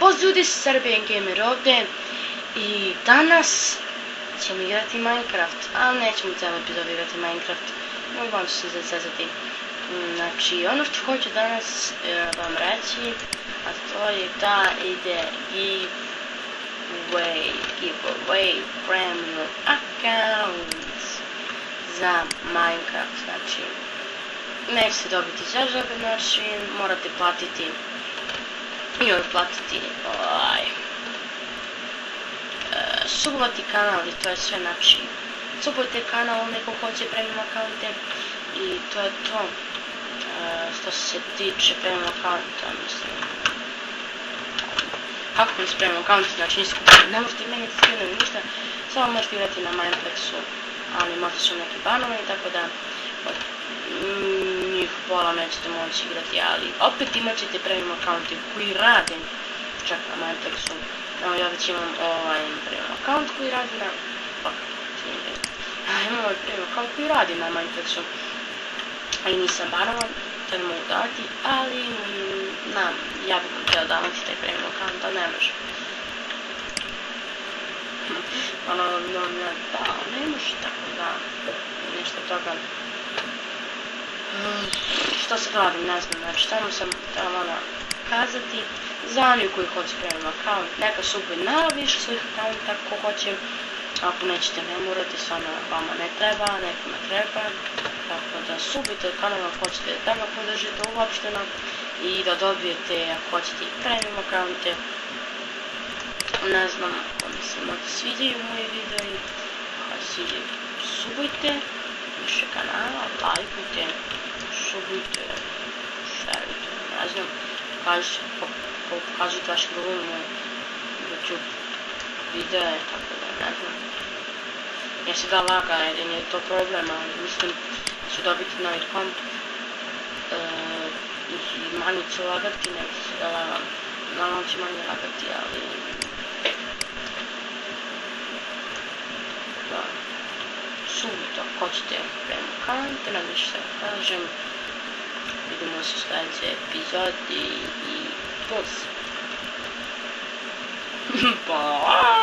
Pozdrav ljudi, Serbian Gamer ovdje i danas ćemo igrati Minecraft, ali nećemo cijelu epizodu igrati Minecraft, mogu ću se zazezati. Znači, ono što hoću danas vam reći, a to je da ide giveaway premium accounts za Minecraft. Znači, neće se dobiti za žabe, znači morate platiti i otplatiti subovati kanal i to je sve. Znači, subujte kanal neko hoće premium akaunte i to je to što se tiče premium akaunta. Mislim, kako mi s premium akaunta, znači ne možete menjati skinovi ništa, samo možete igrati na Mineplex-u, ali možda su neki banovi, tako da njih pola nećete moći igrati, ali opet imat ćete premium akaunte koji rade čak na Mineplex-u. Ja već imam premium akaunt koji radi na... imam ovaj premium akaunt koji radi na Mineplex-u i nisam banovan, to ne mogu dati, ali ja bih vam htjela davati taj premium akaunt, ali ne može. Ne može tako da nešto toga. Što se radim, ne znam, znači tamo sam htjela kazati za oni koji hoće premium account, neka subuje na više svojih accounta ko hoće, ako nećete ne morate, stvarno vama ne treba, nekome treba, tako da subite kanal ako hoćete da ga podržite uopšteno i da dobijete ako hoćete i premium accounte. Ne znam, ako mi se možda sviđaju moji videi, ako se sviđaju, subujte više kanala, lajkujte, subujte, šerujte, ne znam, pokažite vaše govorimo YouTube videe, tako da ne znam. Ja se da laga, jer je to problem, ali mislim da ću dobiti novi komp i manje ću lagati, nego se da lagam. Naravno će manje lagati, ali... Da, subite ako hoćete premium account, ne znam što kažem. Vidimo se u sljedećoj epizodi i plus. Bye!